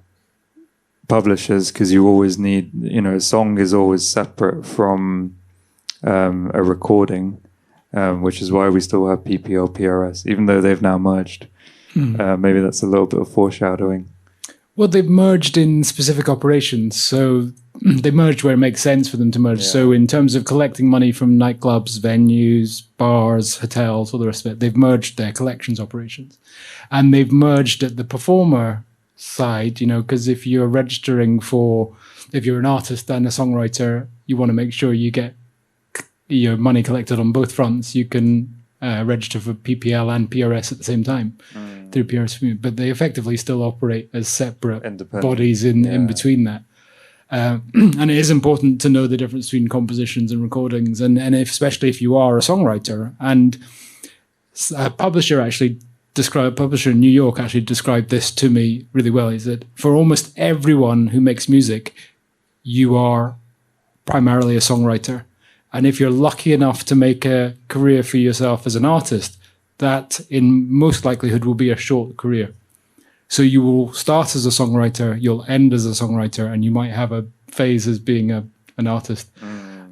publishers because you always need, a song is always separate from a recording, which is why we still have PPL, PRS, even though they've now merged. Maybe that's a little bit of foreshadowing. Well, they've merged in specific operations, so they merged where it makes sense for them to merge. Yeah. So in terms of collecting money from nightclubs, venues, bars, hotels, all the rest of it, they've merged their collections operations. And they've merged at the performer side, because if you're registering if you're an artist and a songwriter, you want to make sure you get your money collected on both fronts. You can register for PPL and PRS at the same time through PRS, but they effectively still operate as separate bodies in between that. And it is important to know the difference between compositions and recordings, and especially if you are a songwriter. And a publisher in New York actually described this to me really well. Is that for almost everyone who makes music, you are primarily a songwriter. And if you're lucky enough to make a career for yourself as an artist, that in most likelihood will be a short career. So you will start as a songwriter, you'll end as a songwriter, and you might have a phase as being an artist.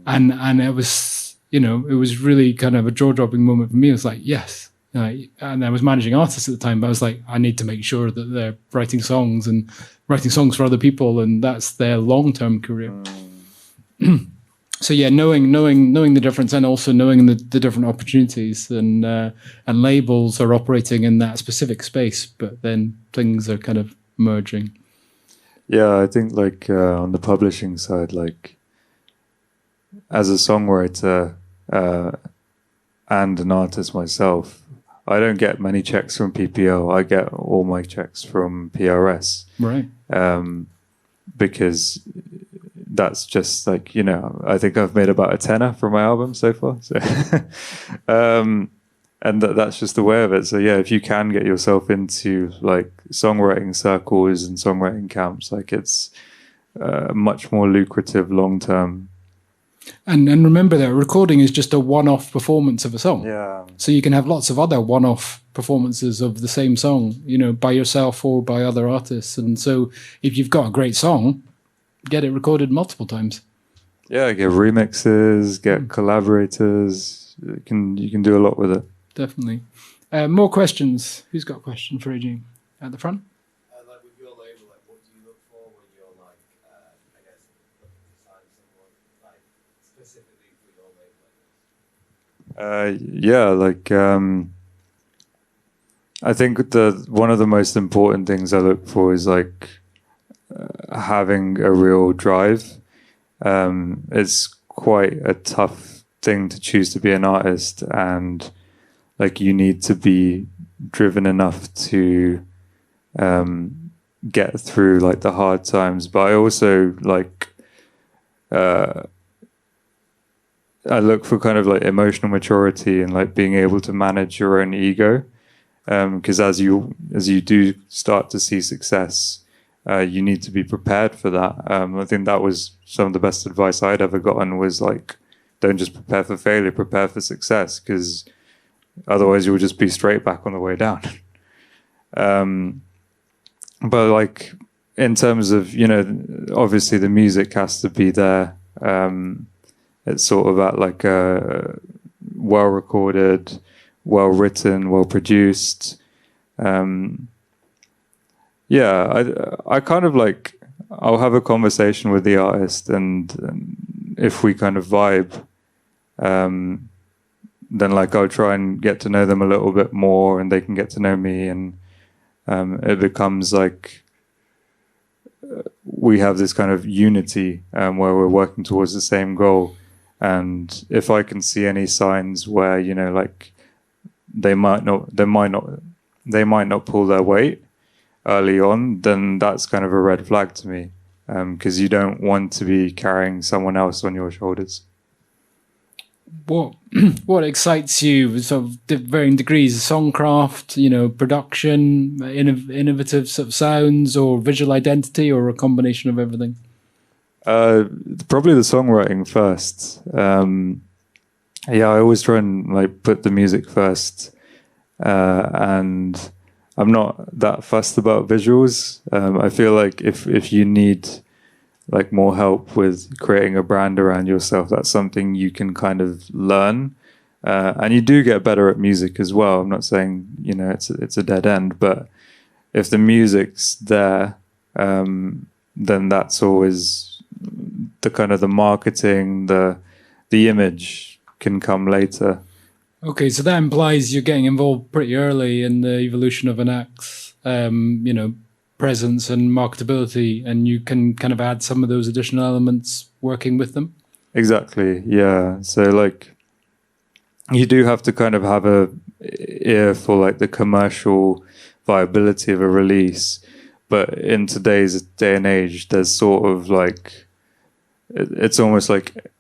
And it was, it was really kind of a jaw-dropping moment for me. It was like, yes. And I was managing artists at the time, but I was like, I need to make sure that they're writing songs for other people, and that's their long-term career. So yeah, knowing the difference, and also knowing the different opportunities, and labels are operating in that specific space, but then things are kind of merging. Yeah, I think like on the publishing side, like as a songwriter and an artist myself, I don't get many checks from PPO. I get all my checks from PRS. Right. Because that's just like, I think I've made about a tenner from my album so far. So, and that's just the way of it. So yeah, if you can get yourself into like songwriting circles and songwriting camps, like it's much more lucrative long-term. And remember that recording is just a one-off performance of a song. Yeah. So you can have lots of other one-off performances of the same song, by yourself or by other artists. And so if you've got a great song, get it recorded multiple times. Yeah, get remixes, get collaborators. You can do a lot with it. Definitely. More questions. Who's got a question for AJ at the front? Like with your label, like what do you look for when you're like, I guess, looking to sign someone, like specifically for your label? Yeah, like I think one of the most important things I look for is like having a real drive. It's quite a tough thing to choose to be an artist, and like you need to be driven enough to get through like the hard times. But I also like I look for kind of like emotional maturity and like being able to manage your own ego, because as you do start to see success, you need to be prepared for that. I think that was some of the best advice I'd ever gotten, was like, don't just prepare for failure, prepare for success, because otherwise you'll just be straight back on the way down. But like in terms of, obviously the music has to be there. It's sort of at like a well recorded, well written, well produced. I kind of like, I'll have a conversation with the artist, and if we kind of vibe, then like I'll try and get to know them a little bit more, and they can get to know me, and it becomes like we have this kind of unity where we're working towards the same goal. And if I can see any signs where like they might not pull their weight early on, then that's kind of a red flag to me, because you don't want to be carrying someone else on your shoulders. What excites you, sort of varying degrees, songcraft, production, innovative sort of sounds, or visual identity, or a combination of everything? Probably the songwriting first. Yeah, I always try and like put the music first, and I'm not that fussed about visuals. I feel like if you need like more help with creating a brand around yourself, that's something you can kind of learn, and you do get better at music as well. I'm not saying it's a dead end, but if the music's there, then that's always the kind of the marketing, the image can come later. Okay, so that implies you're getting involved pretty early in the evolution of an act's, presence and marketability, and you can kind of add some of those additional elements working with them. Exactly, yeah. So like, you do have to kind of have a ear for like the commercial viability of a release, but in today's day and age, there's sort of like, it's almost like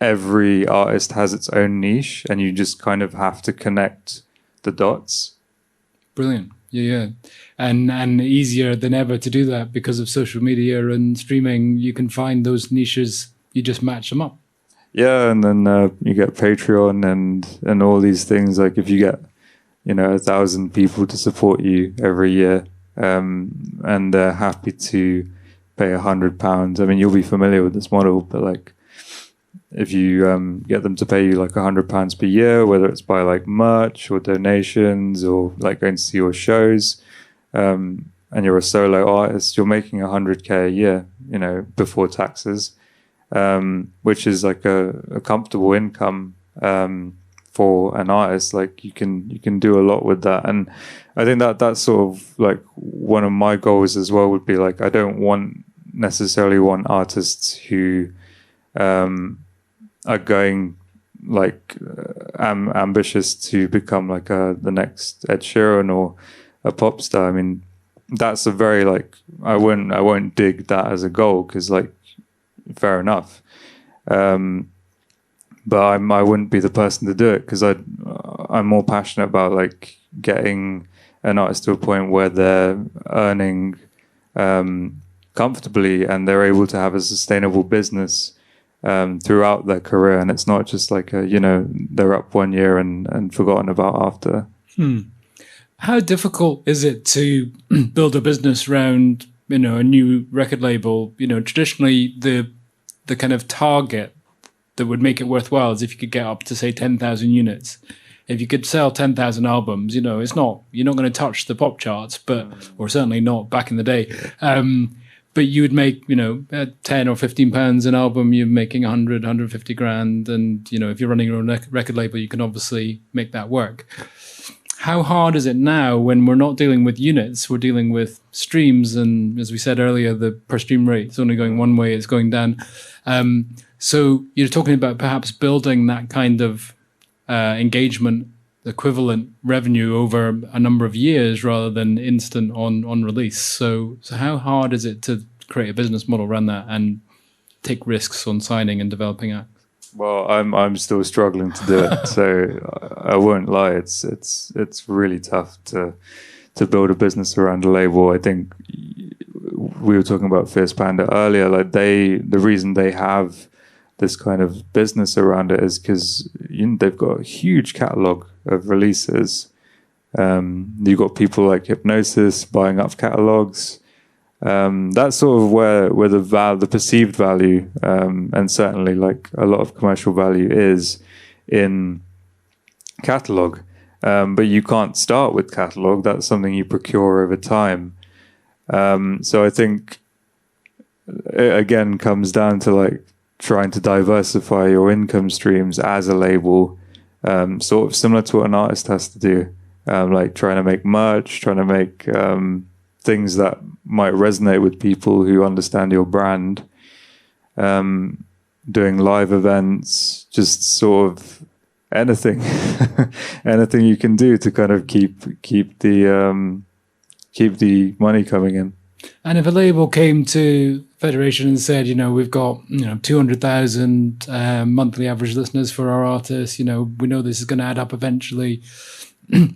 every artist has its own niche, and you just kind of have to connect the dots. Brilliant. Yeah. And easier than ever to do that because of social media and streaming. You can find those niches, you just match them up. Yeah, and then you get Patreon and all these things. Like if you get 1,000 people to support you every year, and they're happy to pay £100. I mean, you'll be familiar with this model, but like if you get them to pay you like £100 per year, whether it's by like merch or donations or like going to see your shows, and you're a solo artist, you're making 100k a year, before taxes, which is like a comfortable income for an artist. Like you can do a lot with that, and I think that's sort of like one of my goals as well. Would be like, I don't necessarily want artists who are going like ambitious to become like the next Ed Sheeran or a pop star. I mean, that's a very like, I won't dig that as a goal, because like, fair enough, but I wouldn't be the person to do it, because I'm more passionate about like getting an artist to a point where they're earning comfortably and they're able to have a sustainable business throughout their career, and it's not just like they're up one year and forgotten about after. How difficult is it to build a business around a new record label? Traditionally the kind of target that would make it worthwhile is if you could get up to say 10,000 units. If you could sell 10,000 albums, it's not, you're not going to touch the pop charts, or certainly not back in the day. But you would make, at 10 or 15 pounds an album, you're making 100, 150 grand. And, if you're running your own record label, you can obviously make that work. How hard is it now when we're not dealing with units, we're dealing with streams? And as we said earlier, the per stream rate is only going one way, it's going down. So you're talking about perhaps building that kind of engagement, equivalent revenue over a number of years rather than instant on release. So how hard is it to create a business model around that and take risks on signing and developing acts? Well, I'm still struggling to do it, so I won't lie. It's really tough to build a business around a label. I think we were talking about Fierce Panda earlier. Like the reason they have this kind of business around it is because they've got a huge catalog of releases. You've got people like Hypnosis buying up catalogs. That's sort of where the perceived value, and certainly like a lot of commercial value, is in catalog. But you can't start with catalog. That's something you procure over time. So I think it again comes down to like trying to diversify your income streams as a label, sort of similar to what an artist has to do, like trying to make merch, trying to make things that might resonate with people who understand your brand, doing live events, just sort of anything, anything you can do to kind of keep the money coming in. And if a label came to Federation and said, we've got 200,000 monthly average listeners for our artists, we know this is going to add up eventually,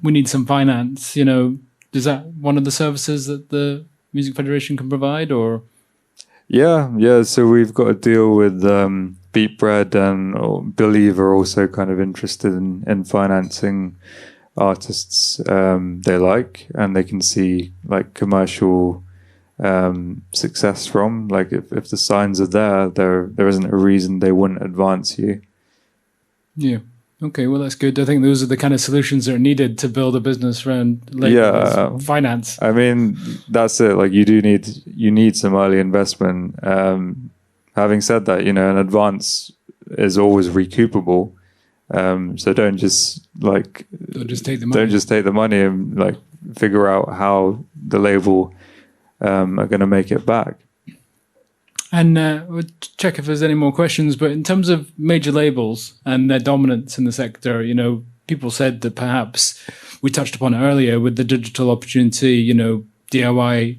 we need some finance, is that one of the services that the Music Federation can provide? Or Yeah. So we've got a deal with Beat Bread, and Believe are also kind of interested in financing artists they like, and they can see like commercial success from. Like if the signs are there isn't a reason they wouldn't advance you. Yeah. Okay, well, that's good. I think those are the kind of solutions that are needed to build a business around labels, finance. I mean, that's it. Like you need some early investment. Having said that, an advance is always recoupable. So don't just take the money. Don't just take the money and like figure out how the label are going to make it back. And we'll check if there's any more questions. But in terms of major labels and their dominance in the sector, people said that perhaps we touched upon it earlier with the digital opportunity, DIY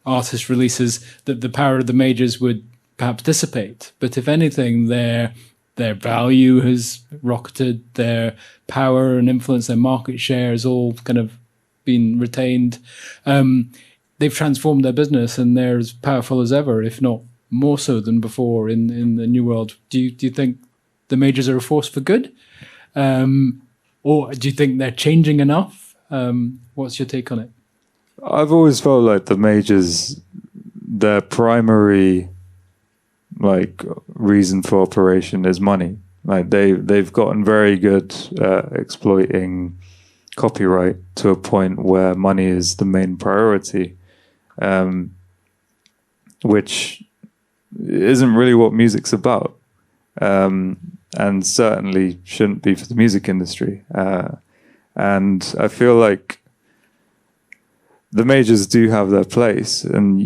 artist releases, that the power of the majors would perhaps dissipate. But if anything, their value has rocketed, their power and influence, their market share has all kind of been retained. They've transformed their business and they're as powerful as ever, if not more so than before in the new world. Do you think the majors are a force for good? Or do you think they're changing enough? What's your take on it? I've always felt like the majors, their primary reason for operation is money. Like they've gotten very good at exploiting copyright to a point where money is the main priority, which isn't really what music's about, and certainly shouldn't be for the music industry. And I feel like the majors do have their place, and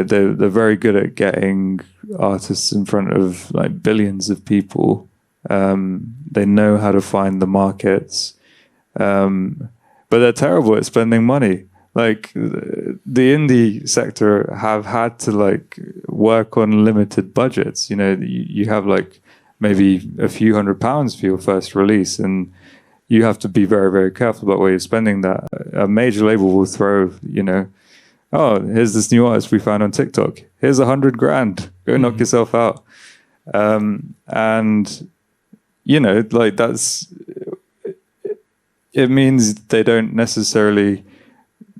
they're very good at getting artists in front of billions of people. They know how to find the markets, but they're terrible at spending money. Like the indie sector have had to work on limited budgets. You have maybe a few £100 for your first release, and you have to be very, very careful about where you're spending that. A major label will throw, oh, here's this new artist we found on TikTok. Here's $100,000. Go knock yourself out. And that's, it means they don't necessarily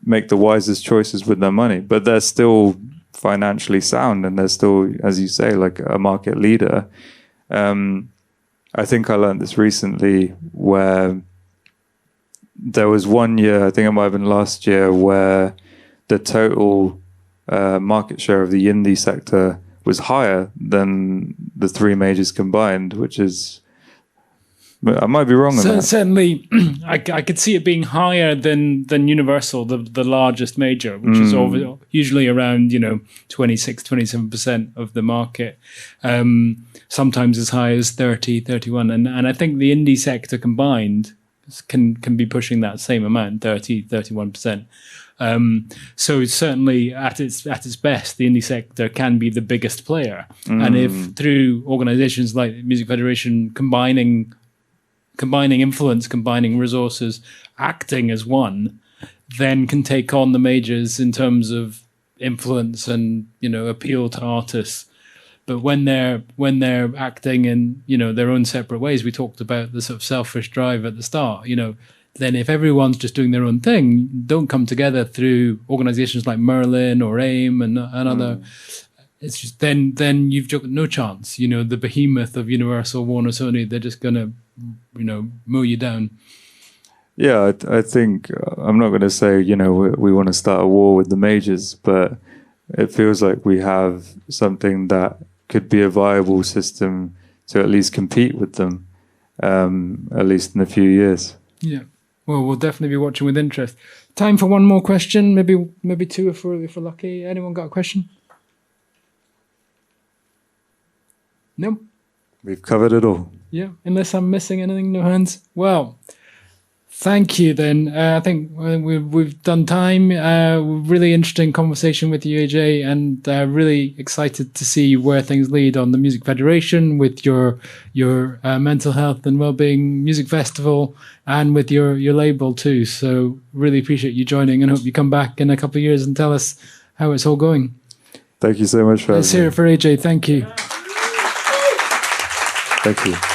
make the wisest choices with their money, but they're still financially sound, and they're still, as you say, a market leader. I think I learned this recently, where there was one year, I think it might have been last year, where the total market share of the indie sector was higher than the three majors combined, which is, I might be wrong on that. Certainly, I could see it being higher than Universal, the largest major, which is usually around 26, 27% of the market. Sometimes as high as 30, 31, and I think the indie sector combined can be pushing that same amount, 30, 31%. So certainly at its best, the indie sector can be the biggest player, and if through organizations like Music Federation combining influence, combining resources, acting as one, then can take on the majors in terms of influence and appeal to artists. But when they're acting in their own separate ways, we talked about the sort of selfish drive at the start. Then if everyone's just doing their own thing, don't come together through organizations like Merlin or AIM and other. It's just then you've got no chance. The behemoth of Universal, Warner, Sony, they're just gonna mow you down. Yeah, I think I'm not going to say we want to start a war with the majors, but it feels like we have something that could be a viable system to at least compete with them, at least in a few years. Yeah. Well, we'll definitely be watching with interest. Time for one more question, maybe two if we're lucky. Anyone got a question? No? We've covered it all. Yeah, unless I'm missing anything, no hands. Well, thank you then. I think we've done time. Really interesting conversation with you, AJ, and really excited to see where things lead on the Music Federation with your mental health and wellbeing music festival, and with your label too. So really appreciate you joining, and hope you come back in a couple of years and tell us how it's all going. Thank you so much for Let's having hear me. it for AJ. Thank you. Thank you.